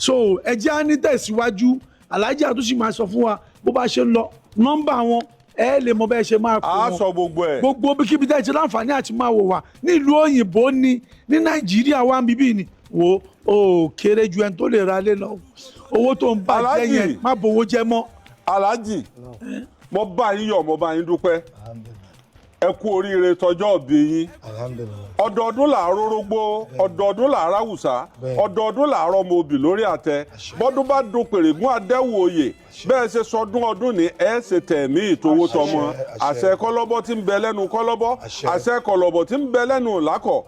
so ẹ jẹ́ á ní tẹ̀síwájú Alhaji àtúnṣe máa sọ fún wa bó bá ṣe lọ nọ́mbà wọn ẹ lè mọ bẹ́ẹ̀ ṣe máa pè wọ́n. a sọ gbogbo ẹ̀. gbogbo bíkíbi tẹ́ ẹ ti láǹfààní àti máa wò wá nílùú òyìnbó ni ní Nàìjíríà wa bíbí ni wo ó kéré ju ẹni tó lè ra lé lọ owó tó ń bá jẹ́ yẹn má bowó jẹ́ mọ́. Alhaji mo bá yín yọ̀ mo bá yín dúpẹ́ ẹ kú oríire tọjọ́ òbí yín ọdọọdún làárọ̀ rógbó ọdọọdún làárọ̀ àwùsá ọdọọdún làárọ̀ ọmọ òbí lórí àtẹ bọ́dún bá dun pèrègún àdẹ́wò oyè bẹ́ẹ̀ ṣe sọdún ọdún ní ẹ ṣe tẹ̀mí ìtòwó tọmọ àṣẹ kọlọ́bọ́ tí ń bẹ lẹ́nu kọlọ́bọ́ àṣẹ kọlọ́bọ̀ tí ń bẹ lẹ́nu làkọ̀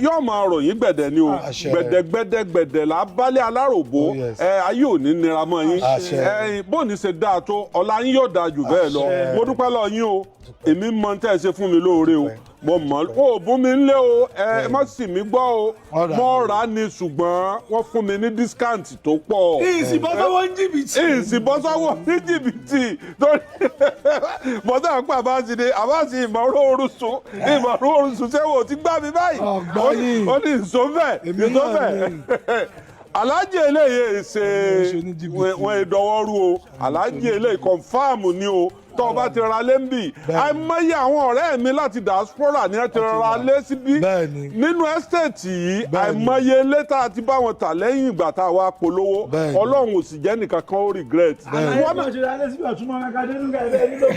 yóò máa ròyìn gbẹ̀dẹ̀ ni o gbẹ̀dẹ̀gbẹ̀dẹ̀ là á bálẹ̀ aláròbó ayé ò ní nira mọ́ yín bóòní ṣe dáa tó ọ̀la yín yóò dáa jù bẹ́ẹ̀ lọ mo dúpẹ́ lọ yín o èmi mọ tẹ́ ẹ ṣe fún mi lóore o mo mọ̀ ó bùn mi nílé o ẹ má sì mí gbọ́ o mo rà á ní ṣùgbọ́n wọ́n fún mi ní discount tó pọ̀. ìsìnbọ́sọ́wọ́ ní jìbìtì. ìsìnbọ́sọ́wọ́ ní jìbìtì torí bọ́dọ̀ àpá àbáṣe ìmọ̀ràn orusun ṣé ti gbá mi báyìí ó ní ìsọ́fẹ̀ Alhaji eléyìí ṣe wọn ìdọwọ́rú o Alhaji eléyìí confam ni o tó bá ti ra lé ń bì àìmọye àwọn ọ̀rẹ́ mi láti diaspora ni ẹ ti ra lé síbí nínú ẹ́stéètì yìí àìmọye létà àti bá wọn tà lẹ́yìn ìgbà tá a wá polówó Ọlọ́run ò sì jẹ́ nìkan kan ó regret.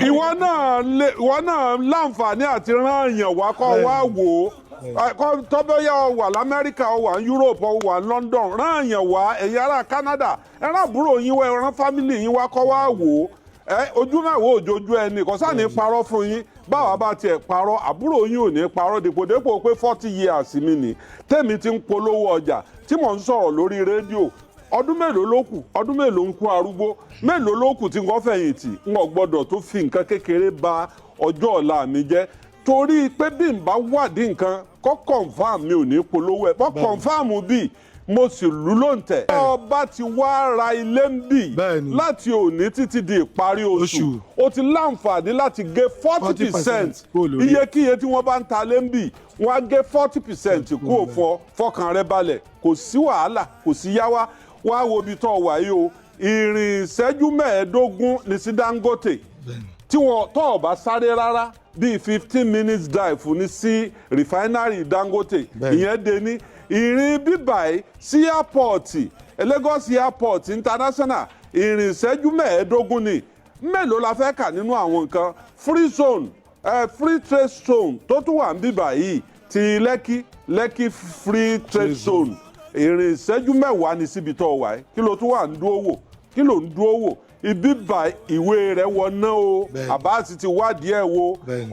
ìwọ náà láǹfààní àti rán èèyàn wá kọ́ wá wò ó tọ́bẹ̀yà ọ wà lamẹ́ríkà ọ wà ní Europe ọ wà ní London rán èèyàn wá ẹ̀yin ará Canada ẹ̀rán àbúrò yín wá ẹ̀rán fámìlì yín wá kọ́ wá wò ó ojú mẹ́wàá òjòjú ẹni kò sáà ní parọ́ fún yín báwa bá tiẹ̀ parọ́ àbúrò yín ò ní parọ́ dèpòdépò pé 40 years mi ni tèmi ti ń polówó ọjà tí mò ń sọ̀rọ̀ lórí rédíò ọdún mélòó ló kù ọdún mélòó ń kún arúgbó mélòó ló kù tí wọ́n fẹ̀yìntì ń gbọ́dọ̀ tó fi nǹkan kékeré ba ọjọ́ ọ̀la mi jẹ́ torí pé bí n bá wádìí nǹkan kọ́ confam mi ò ní polówó ẹ̀ bọ́ confam bíi mo sì lù lóǹtẹ̀. ọba ti wá ra ilé ń bì láti òní títí di ìparí oṣù o ti láǹfààní láti gé 40% iyekíye tí wọ́n bá ń ta lé ń bì wọ́n á gé 40% kúrò fọkàn rẹ balẹ̀ kò sí wàhálà kò sí yáwá wá wo ibi tó wà yìí o ìrìn ìṣẹ́jú 15 ní sí Dangote tí wọ́n tó ọba sáré rárá bíi 15 minutes drive ní sí refinery Dangote ìyẹn dé ní ìrìn bíbáyìí sí airport Lagos airport international ìrìn ìṣẹ́jú 15 ni mélòó la fẹ́ kà nínú àwọn nǹkan free zone free trade zone tó tún wà ń bíbáyìí ti Lekki free trade zone ìrìn ìṣẹ́jú 10 ní síbi tó wà yìí kí ló tún wà ń dúró wò kí ló ń dúró wò ibi bá ìwé rẹ̀ wọná o àbáàsì ti wádìí ẹ̀ wo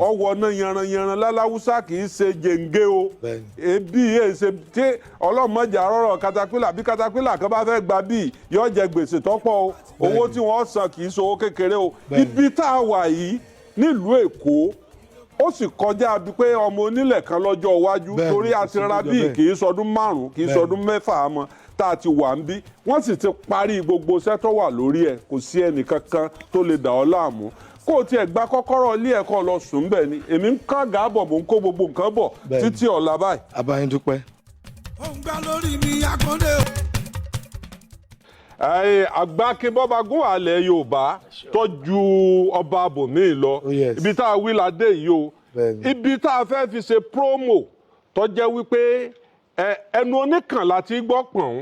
ọwọ́ná yanranyanran láláwúsá kì í ṣe jẹ̀ǹgẹ́ o ebi yìí ṣe tí ọlọ́mọdé àrọ́rọ̀ katapila bí katapila kan bá fẹ́ gba bíi yóò jẹ gbèsè tọ́pọ̀ o owó tí wọ́n san kì í ṣe owó kékeré o ibi tá a wà yìí nílùú Èkó ó sì kọjá bí pé ọmọ onílẹ̀ kan lọ́jọ́ iwájú torí àti ra bíi kì í sọdún 5 kì í sọdún 6 mọ́ tá a ti wà ń bí wọ́n sì ti parí gbogbo iṣẹ́ tó wà lórí ẹ̀ kò sí ẹnìkankan tó lè dà ọ́ láàmú kó o tiẹ̀ gba kọ́kọ́rọ́ ilé ẹ̀kọ́ lọ sùn bẹ́ẹ̀ ni èmi ń kán gàábọ̀ mò ń kó gbogbo nǹkan bọ̀ títí ọ̀la báyìí. abayín dúpẹ́. ó ń gbá lórí mi akọ́ndé o. àgbákebọ́ba gúnwàlẹ̀ Yorùbá tọ́jú ọba abòmíì lọ ibi tá a wí ládé yìí o ibi tá a fẹ́ fi ṣe promo tó jẹ́ wípé ẹnu oníkàn láti gbọ́ pọ̀n